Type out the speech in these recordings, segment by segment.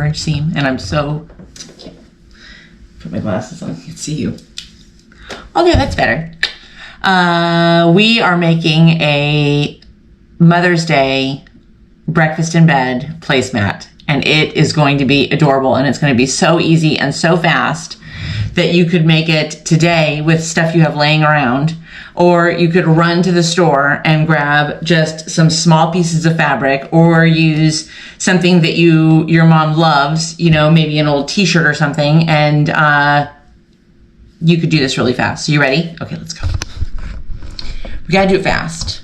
orange seam, and I'm so, put my glasses on, I can't see you. Okay, that's better. We are making a Mother's Day breakfast in bed placemat, and it is going to be adorable, and it's going to be so easy and so fast that you could make it today with stuff you have laying around, or you could run to the store and grab just some small pieces of fabric, or use something that your mom loves, you know, maybe an old t-shirt or something, and you could do this really fast. So you ready? Okay, let's go. We gotta do it fast.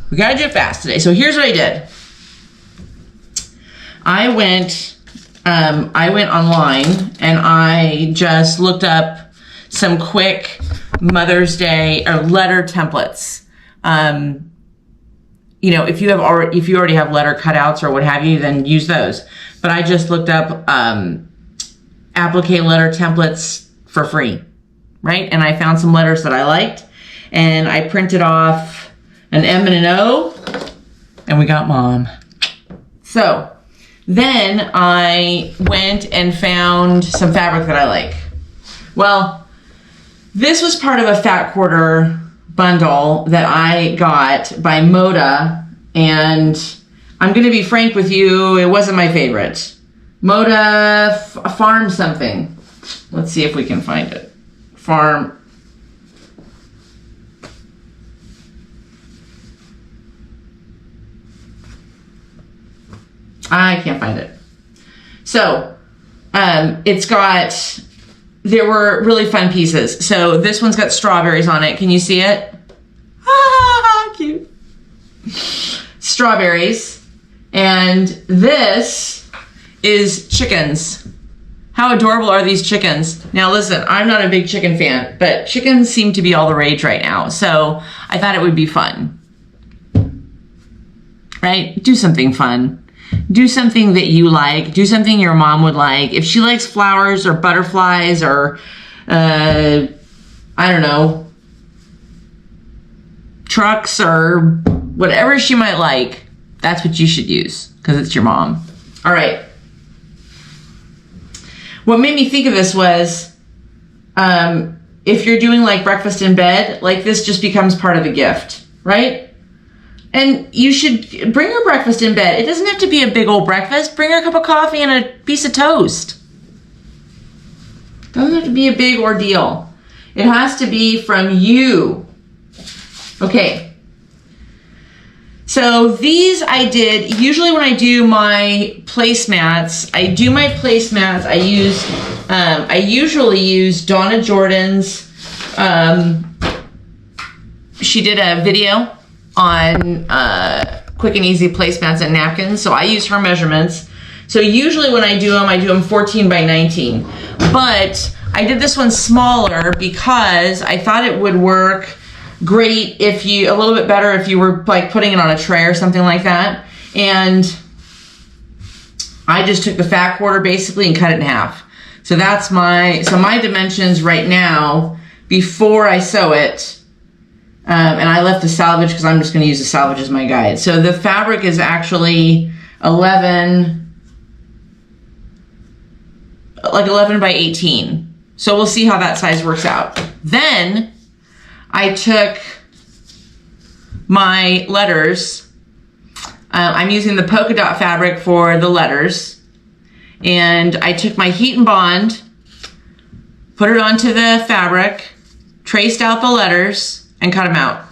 We gotta do it fast today. So here's what I did. I went online and I just looked up some quick Mother's Day or letter templates. You know, if you already have letter cutouts or what have you, then use those. But I just looked up applique letter templates for free, right? And I found some letters that I liked, and I printed off an M and an O, and we got Mom. So then I went and found some fabric that I like. Well, this was part of a fat quarter bundle that I got by Moda, and I'm going to be frank with you, it wasn't my favorite. Moda Farm something. Let's see if we can find it. Farm. I can't find it. So, there were really fun pieces. So this one's got strawberries on it. Can you see it? Ah, cute. Strawberries. And this is chickens. How adorable are these chickens? Now listen, I'm not a big chicken fan, but chickens seem to be all the rage right now. So I thought it would be fun. Right? Do something fun. Do something that you like. Do something your mom would like. If she likes flowers or butterflies or, I don't know, trucks or whatever she might like, that's what you should use because it's your mom. All right. What made me think of this was, if you're doing like breakfast in bed, like this just becomes part of the gift, right? And you should bring her breakfast in bed. It doesn't have to be a big old breakfast. Bring her a cup of coffee and a piece of toast. Doesn't have to be a big ordeal. It has to be from you. Okay. So these I did, usually when I do my placemats, I usually use Donna Jordan's, she did a video on quick and easy placemats and napkins. So I use her measurements. So usually when I do them 14 by 19. But I did this one smaller because I thought it would work great a little bit better if you were like putting it on a tray or something like that. And I just took the fat quarter basically and cut it in half. So that's my dimensions right now before I sew it. And I left the selvage because I'm just going to use the selvage as my guide. So the fabric is actually 11 by 18. So we'll see how that size works out. Then I took my letters. I'm using the polka dot fabric for the letters. And I took my heat and bond, put it onto the fabric, traced out the letters, and cut them out.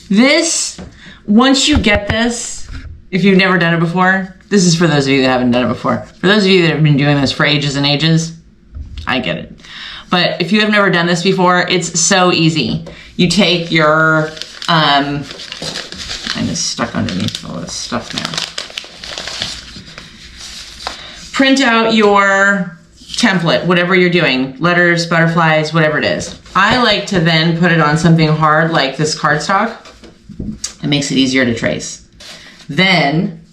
This, once you get this, if you've never done it before, this is for those of you that haven't done it before. For those of you that have been doing this for ages and ages, I get it. But if you have never done this before, it's so easy. You take your, I'm just stuck underneath all this stuff now. Print out your template, whatever you're doing, letters, butterflies, whatever it is. I like to then put it on something hard like this cardstock. It makes it easier to trace. Then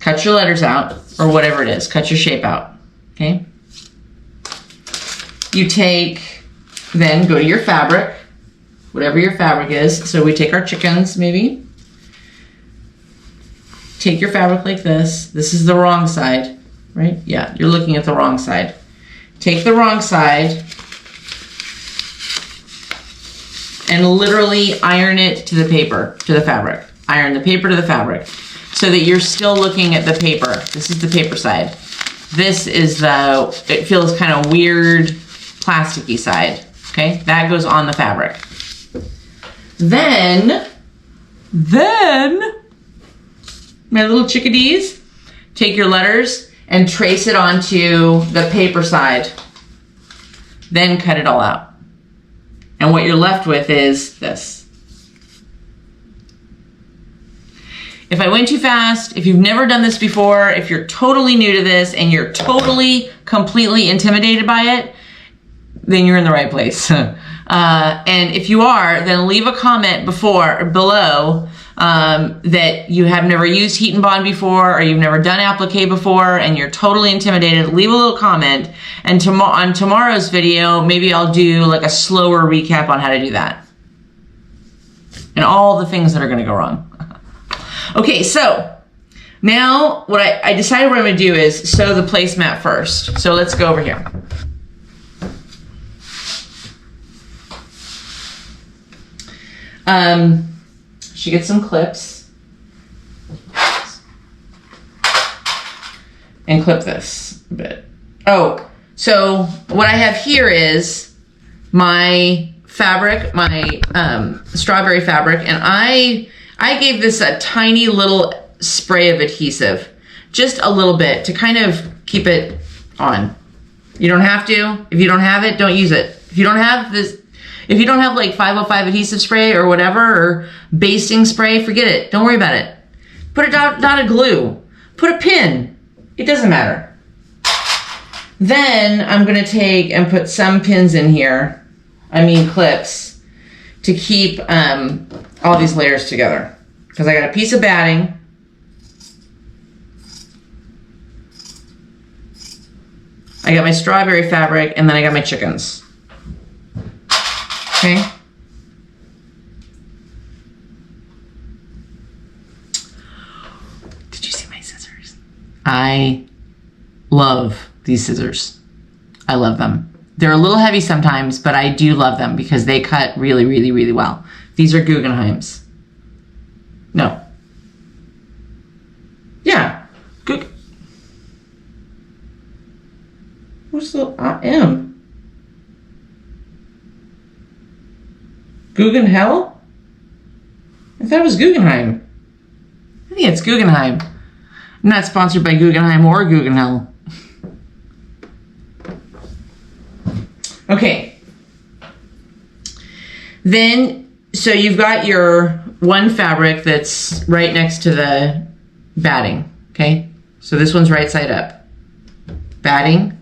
cut your letters out, or whatever it is. Cut your shape out, okay? You then go to your fabric, whatever your fabric is. So we take our chickens maybe. take your fabric like this. This is the wrong side, right? Yeah, you're looking at the wrong side. Take the wrong side and literally iron it to the paper, to the fabric. Iron the paper to the fabric so that you're still looking at the paper. This is the paper side. This is the, it feels kind of weird, plasticky side, okay? That goes on the fabric. Then, my little chickadees, take your letters and trace it onto the paper side. Then cut it all out. And what you're left with is this. If I went too fast, if you've never done this before, if you're totally new to this and you're totally, completely intimidated by it, then you're in the right place. And if you are, then leave a comment below that you have never used Heat and Bond before, or you've never done applique before, and you're totally intimidated. Leave a little comment, and on tomorrow's video, maybe I'll do like a slower recap on how to do that. And all the things that are gonna go wrong. Okay, so now what I decided what I'm gonna do is sew the placemat first. So let's go over here. She gets some clips and clip this a bit. Oh, so what I have here is my fabric, my strawberry fabric, and I gave this a tiny little spray of adhesive, just a little bit to kind of keep it on. You don't have to. If you don't have it, don't use it. If you don't have this, if you don't have like 505 adhesive spray or whatever, or basting spray, forget it. Don't worry about it. Put a dotted glue. Put a pin. It doesn't matter. Then I'm gonna take and put some pins in here. I mean clips, to keep all these layers together. Because I got a piece of batting. I got my strawberry fabric, and then I got my chickens. Okay. Did you see my scissors? I love these scissors. I love them. They're a little heavy sometimes, but I do love them because they cut really, really, really well. These are Guggenheim's. No. Yeah. Good. What's the M? Guggenheim? I thought it was Guggenheim. I think it's Guggenheim. I'm not sponsored by Guggenheim or Guggenheim. Okay. Then, so you've got your one fabric that's right next to the batting, okay? So this one's right side up. Batting,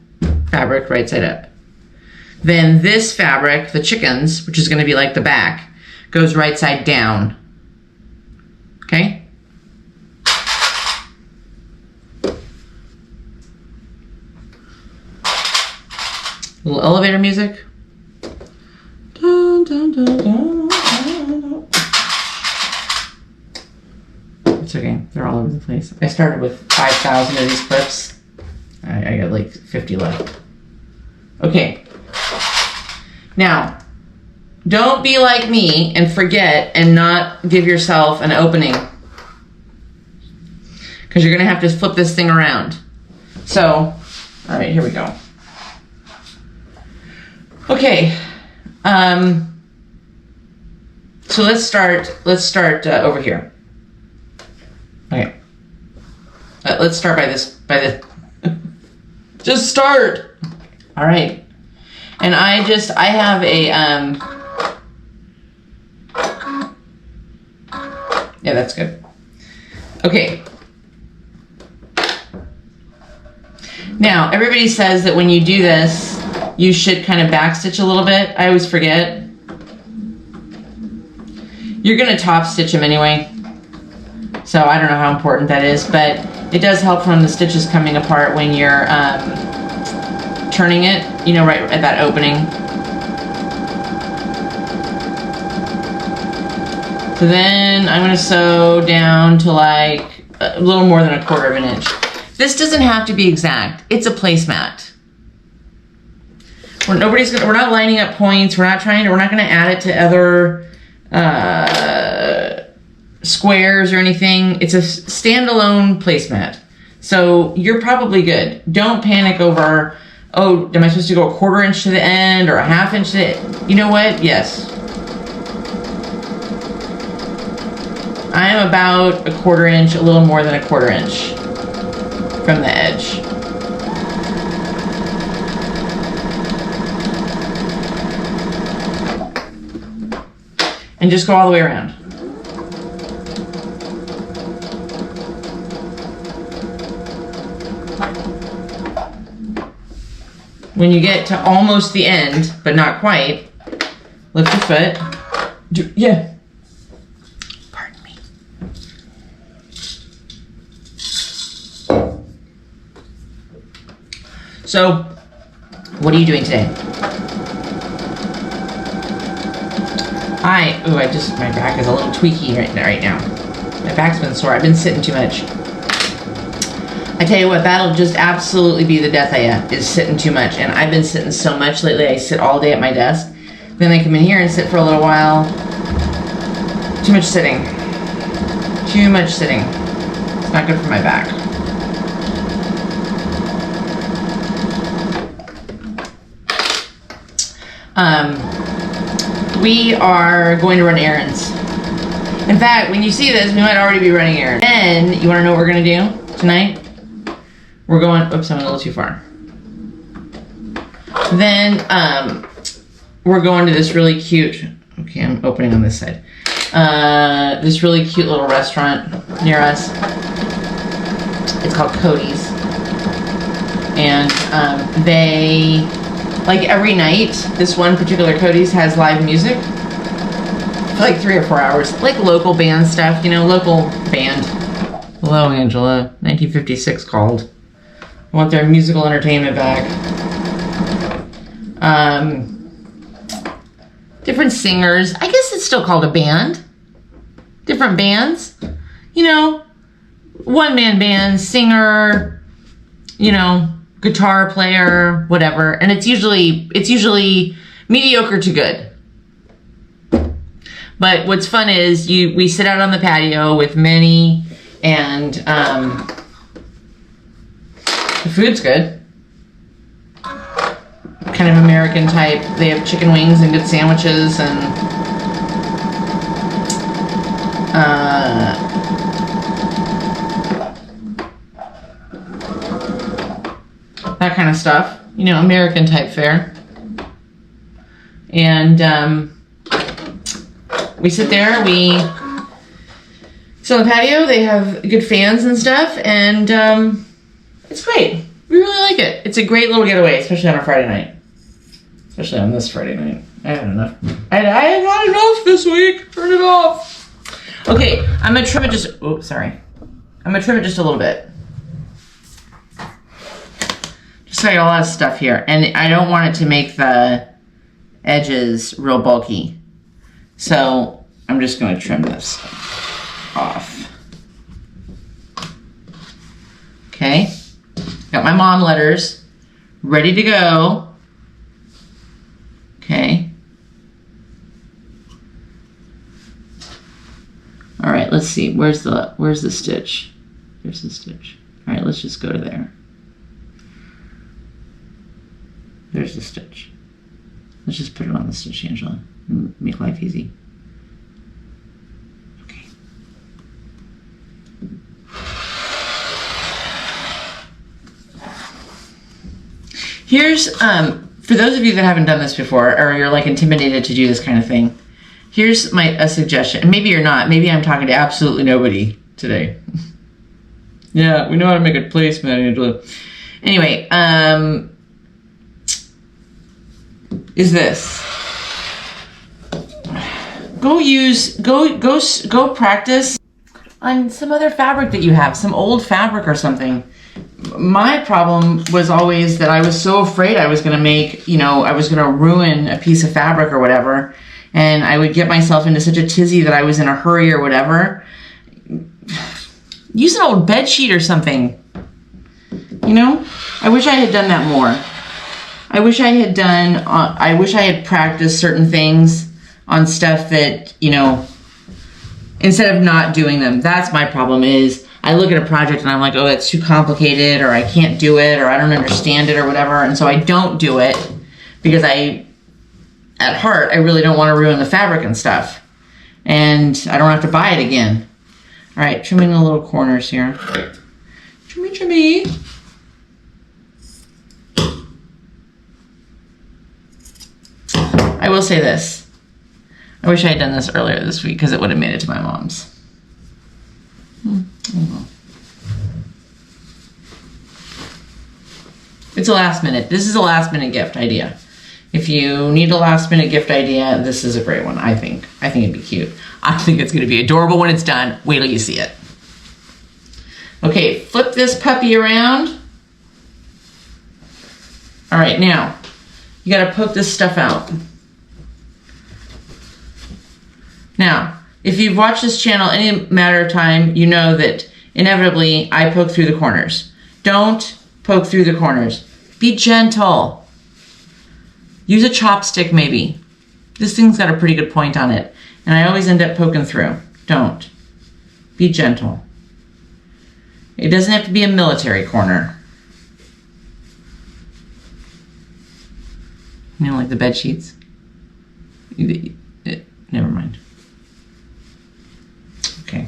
fabric, right side up. Then this fabric, the chickens, which is gonna be like the back, goes right side down, okay? A little elevator music. Dun, dun, dun, dun, dun, dun. It's okay, they're all over the place. I started with 5,000 of these clips. I got like 50 left. Okay. Now, don't be like me and forget and not give yourself an opening, because you're gonna have to flip this thing around. So, all right, here we go. Okay, so let's start over here. Okay, let's start by this, just start. All right, and I have a, yeah, that's good. Okay. Now, everybody says that when you do this, you should kind of backstitch a little bit. I always forget. You're gonna top stitch them anyway. So I don't know how important that is, but it does help from the stitches coming apart when you're turning it, you know, right at that opening. So then I'm gonna sew down to like a little more than 1/4 of an inch. This doesn't have to be exact. It's a placemat. We're not lining up points. We're not going to add it to other squares or anything. It's a standalone placemat. So you're probably good. Don't panic over, oh, am I supposed to go 1/4 inch to the end or a 1/2 inch to the, you know what? Yes. I am about 1/4 inch, a little more than 1/4 inch from the edge. And just go all the way around. When you get to almost the end, but not quite, lift your foot. Yeah. Pardon me. So, what are you doing today? My back is a little tweaky right now. My back's been sore. I've been sitting too much. I tell you what, that'll just absolutely be the death I is sitting too much. And I've been sitting so much lately. I sit all day at my desk. Then I come in here and sit for a little while. Too much sitting. Too much sitting. It's not good for my back. We are going to run errands. In fact, when you see this, we might already be running errands. Then, you want to know what we're going to do tonight? We're going, oops, I'm a little too far. Then, we're going to this really cute, okay, I'm opening on this side. This really cute little restaurant near us. It's called Cody's. And, they, like every night, this one particular Cody's has live music for like 3 or 4 hours. Like local band stuff, you know, local band. Hello, Angela. 1956 called. I want their musical entertainment back. Different singers. I guess it's still called a band. Different bands. You know, one-man band, singer, you know, guitar player, whatever. And it's usually mediocre to good. But what's fun is we sit out on the patio with Minnie, and the food's good. Kind of American type. They have chicken wings and good sandwiches and that kind of stuff. You know, American type fare. And we sit there, we sit on the patio, they have good fans and stuff, and it's great. We really like it. It's a great little getaway, especially on a Friday night. Especially on this Friday night. I had enough. I had not enough this week. Turn it off. Okay, I'm gonna trim it just, oops, sorry. I'm gonna trim it just a little bit. Just got a lot of stuff here, and I don't want it to make the edges real bulky. So I'm just going to trim this off. Okay, got my mom letters ready to go. Okay. All right, let's see. Where's the stitch? There's the stitch. All right, let's just go to there. There's the stitch. Let's just put it on the stitch, Angela. Make life easy. Okay. Here's, for those of you that haven't done this before, or you're like intimidated to do this kind of thing, here's a suggestion. And maybe you're not. Maybe I'm talking to absolutely nobody today. Yeah, we know how to make a placemat, Angela. Anyway, is this. Go practice on some other fabric that you have, some old fabric or something. My problem was always that I was so afraid I was going to make, I was going to ruin a piece of fabric or whatever. And I would get myself into such a tizzy that I was in a hurry or whatever. use an old bed sheet or something. You know, I wish I had done that more. I wish I had practiced certain things on stuff that, you know, instead of not doing them. That's my problem is I look at a project and I'm like, oh, that's too complicated, or I can't do it, or I don't understand it, or whatever. And so I don't do it because at heart, I really don't want to ruin the fabric and stuff. And I don't have to buy it again. All right, trimming the little corners here. Trimmy, trimmy. I will say this. I wish I had done this earlier this week because it would have made it to my mom's. Oh. It's a last minute. This is a last minute gift idea. If you need a last minute gift idea, this is a great one, I think. I think it'd be cute. I think it's going to be adorable when it's done. Wait till you see it. Okay, flip this puppy around. All right, now you got to poke this stuff out. Now, if you've watched this channel any matter of time, you know that inevitably I poke through the corners. Don't poke through the corners. Be gentle. Use a chopstick maybe. This thing's got a pretty good point on it, and I always end up poking through. Don't. Be gentle. It doesn't have to be a military corner. You know, like the bed sheets? Never mind. Okay.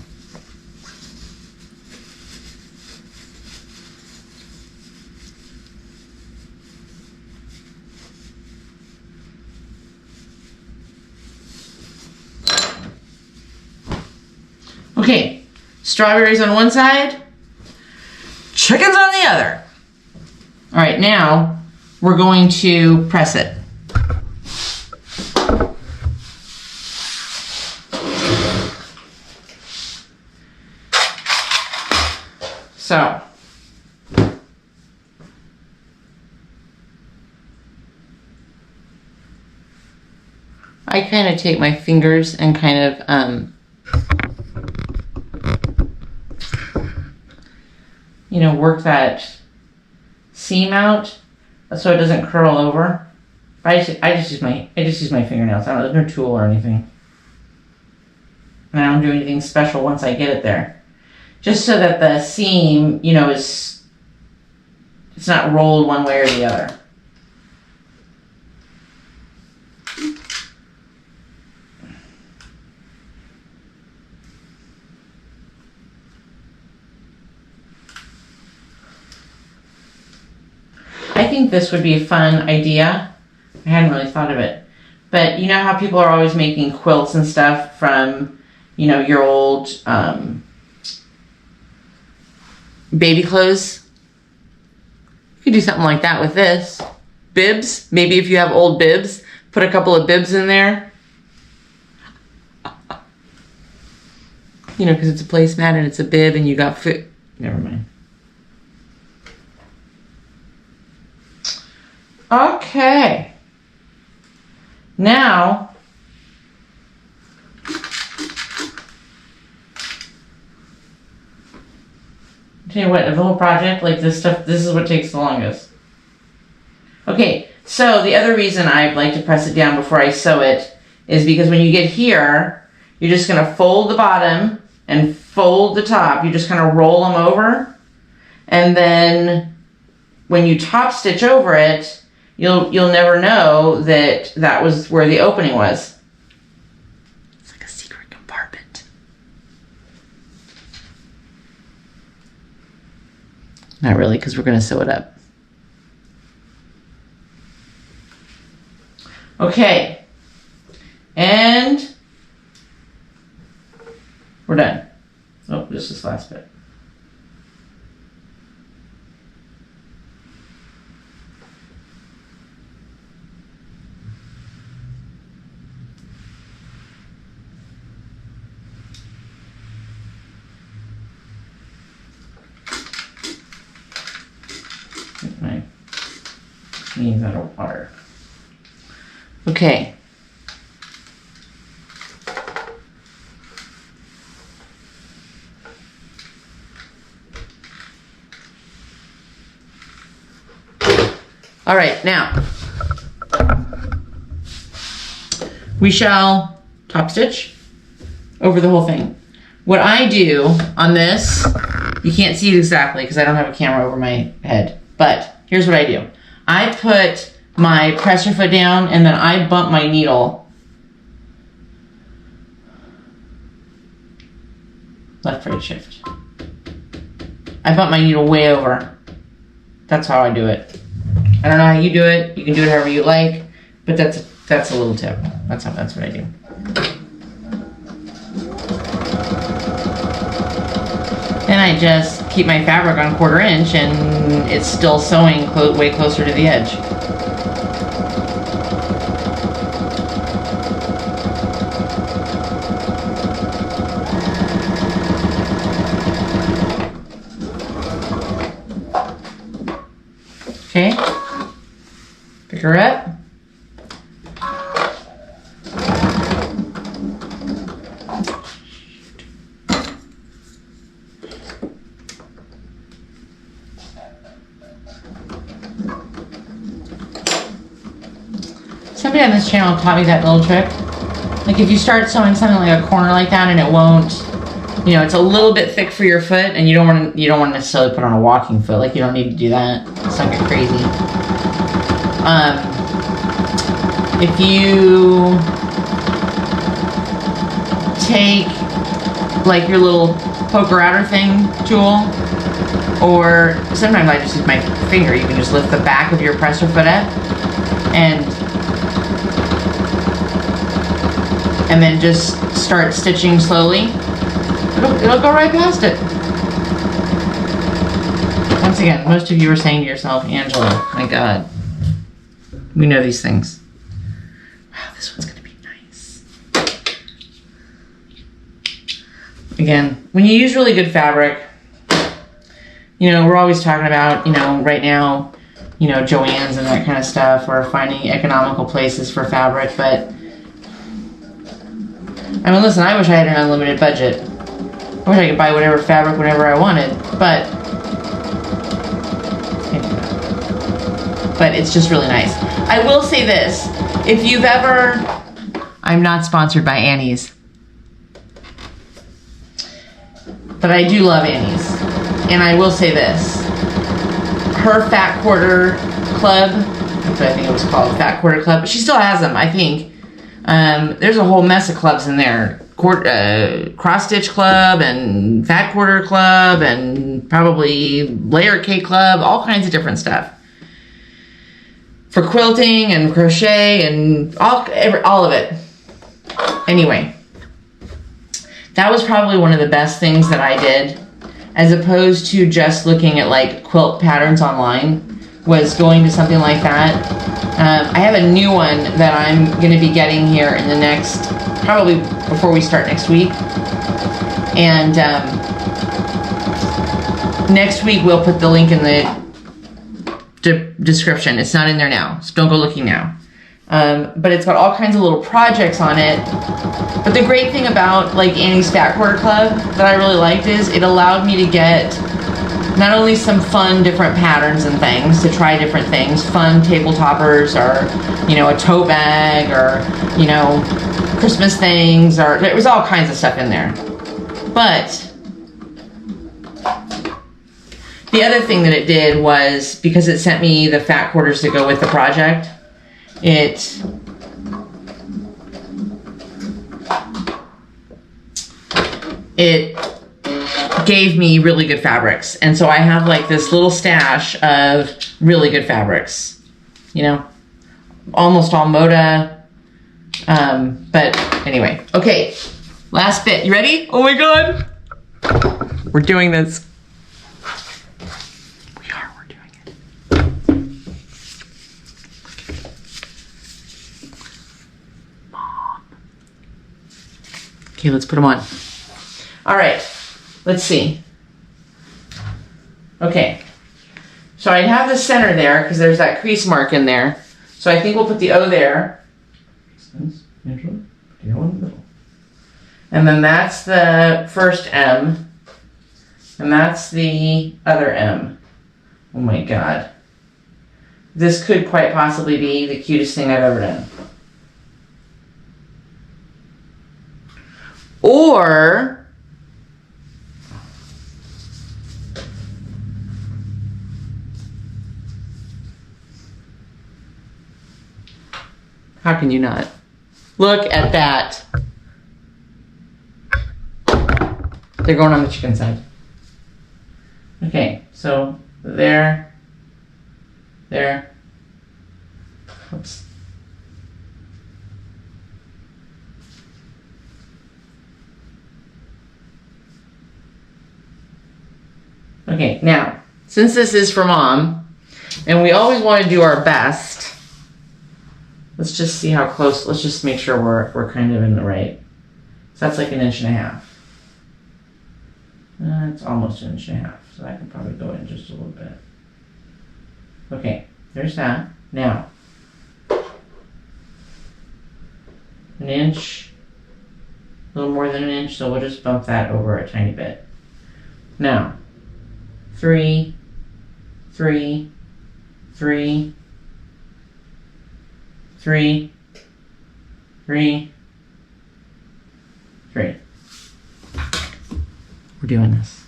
Okay, strawberries on one side, chickens on the other. All right, now we're going to press it. So, I kind of take my fingers and kind of, you know, work that seam out so it doesn't curl over. I just use my fingernails. There's no tool or anything. And I don't do anything special once I get it there. Just so that the seam, you know, it's not rolled one way or the other. I think this would be a fun idea. I hadn't really thought of it. But you know how people are always making quilts and stuff from, you know, your old baby clothes? You could do something like that with this. Bibs. Maybe if you have old bibs, put a couple of bibs in there. You know, because it's a placemat and it's a bib and you got foot. Never mind. Okay. Now, tell you what, a little project like this stuff, this is what takes the longest. Okay, so the other reason I like to press it down before I sew it is because when you get here, you're just going to fold the bottom and fold the top. You just kind of roll them over. And then when you top stitch over it, you'll never know that that was where the opening was. It's like a secret compartment. Not really, because we're going to sew it up. Okay. And we're done. Oh, just this last bit. My knees out of water. Okay. All right, now we shall top stitch over the whole thing. What I do on this, you can't see it exactly because I don't have a camera over my head, but here's what I do. I put my presser foot down and then I bump my needle left, right, shift. I bump my needle way over. That's how I do it. I don't know how you do it. You can do it however you like, but that's a little tip. That's what I do. And I just keep my fabric on 1/4 inch and it's still sewing way closer to the edge. Okay, pick her up. Somebody on this channel taught me that little trick. Like if you start sewing something like a corner like that and it won't, you know, it's a little bit thick for your foot and you don't want to necessarily put on a walking foot. Like you don't need to do that. It's not get crazy. If you take like your little poker outer thing tool, or sometimes I just use my finger, you can just lift the back of your presser foot up and then just start stitching slowly. It'll go right past it. Once again, most of you are saying to yourself, Angela, my God, we know these things. Wow, this one's gonna be nice. Again, when you use really good fabric, you know, we're always talking about, you know, right now, you know, Joann's and that kind of stuff, or finding economical places for fabric, but I mean, listen, I wish I had an unlimited budget. I wish I could buy whatever fabric whenever I wanted, but it's just really nice. I will say this, if you've ever, I'm not sponsored by Annie's, but I do love Annie's, and I will say this, her Fat Quarter Club, that's what I think it was called, Fat Quarter Club, she still has them, I think. There's a whole mess of clubs in there. Cross Stitch Club and Fat Quarter Club and probably Layer Cake Club, all kinds of different stuff. For quilting and crochet and all of it. Anyway, that was probably one of the best things that I did, as opposed to just looking at like quilt patterns online, was going to something like that. I have a new one that I'm going to be getting here in the next, probably before we start next week. And next week we'll put the link in the description. It's not in there now, so don't go looking now. But it's got all kinds of little projects on it. But the great thing about like Annie's Fat Quarter Club that I really liked is it allowed me to get not only some fun different patterns and things, to try different things, fun table toppers, or, you know, a tote bag, or, you know, Christmas things, or there was all kinds of stuff in there. But the other thing that it did was, because it sent me the fat quarters to go with the project, it gave me really good fabrics. And so I have like this little stash of really good fabrics, you know, almost all Moda. But anyway, okay, last bit. You ready? Oh my God. We're doing this. We're doing it. Mom. Okay, let's put them on. All right. Let's see. Okay, so I have the center there because there's that crease mark in there. So I think we'll put the O there. And then that's the first M. And that's the other M. Oh my God. This could quite possibly be the cutest thing I've ever done. Or how can you not? Look at that. They're going on the chicken side. Okay, so there. Oops. Okay, now, since this is for Mom, and we always want to do our best, let's just see how close, let's just make sure we're kind of in the right. So that's like 1.5 inches. It's almost 1.5 inches, so I can probably go in just a little bit. Okay, there's that. Now, 1 inch, a little more than 1 inch, so we'll just bump that over a tiny bit. Now, 3, 3, 3, 3, 3, 3. We're doing this.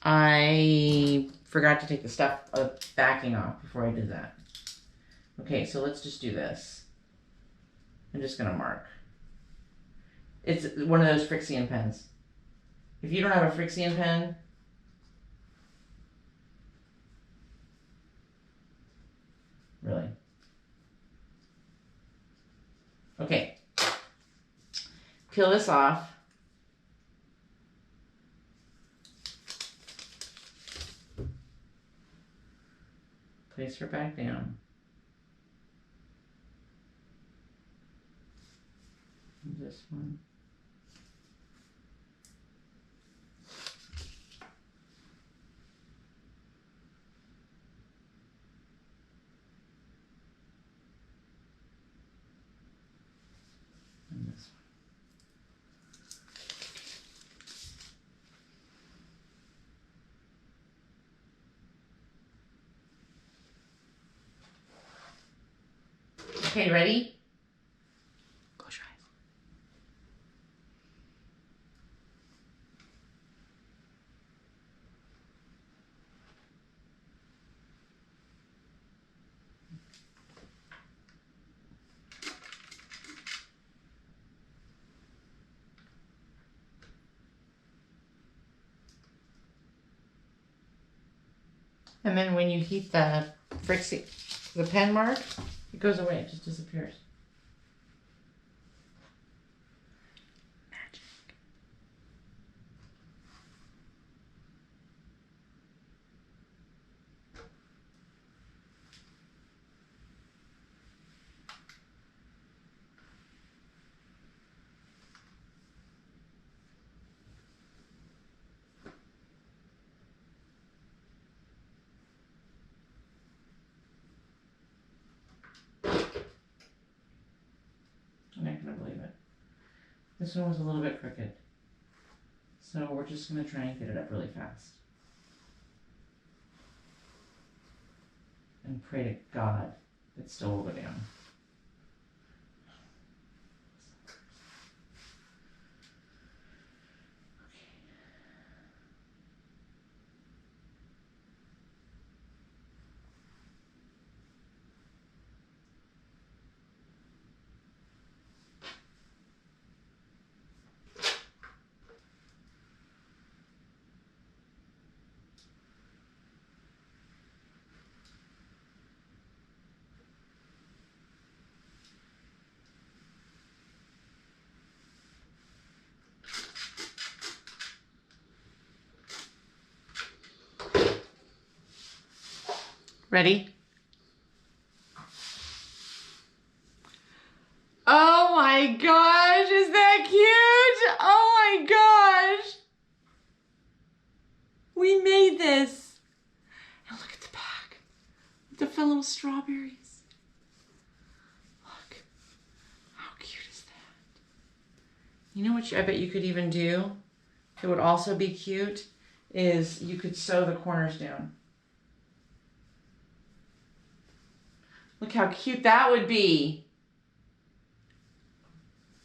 I forgot to take the stuff backing off before I did that. Okay, so let's just do this. I'm just gonna mark. It's one of those Frixion pens. If you don't have a Frixion pen, really. Okay. Peel this off. Place her back down. This one. And this one. Okay, ready? Close your eyes. And then when you heat the the pen mark, it goes away, it just disappears. Magic. I'm not gonna believe it. This one was a little bit crooked. So we're just gonna try and get it up really fast. And pray to God it still will go down. Ready? Oh my gosh, is that cute? Oh my gosh. We made this. And look at the back. The fun little strawberries. Look. How cute is that? You know what I bet you could even do? It would also be cute is you could sew the corners down. Look how cute that would be.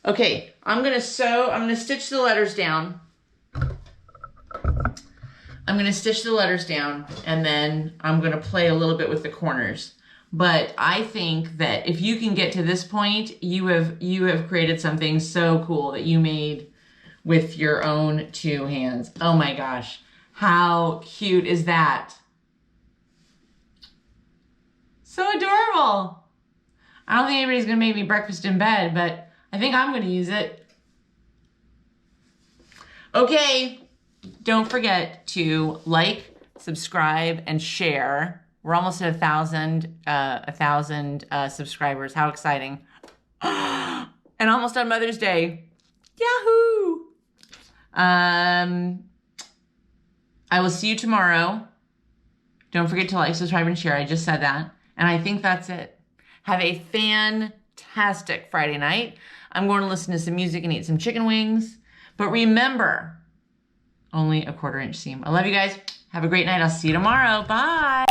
Okay, I'm gonna stitch the letters down. I'm gonna stitch the letters down, and then I'm gonna play a little bit with the corners. But I think that if you can get to this point, you have created something so cool that you made with your own 2 hands. Oh my gosh, how cute is that? So adorable. I don't think anybody's gonna make me breakfast in bed, but I think I'm gonna use it. Okay, don't forget to like, subscribe, and share. We're almost at 1,000 subscribers. How exciting. And almost on Mother's Day. Yahoo! I will see you tomorrow. Don't forget to like, subscribe, and share. I just said that. And I think that's it. Have a fantastic Friday night. I'm going to listen to some music and eat some chicken wings. But remember, only a 1/4 inch seam. I love you guys. Have a great night. I'll see you tomorrow. Bye.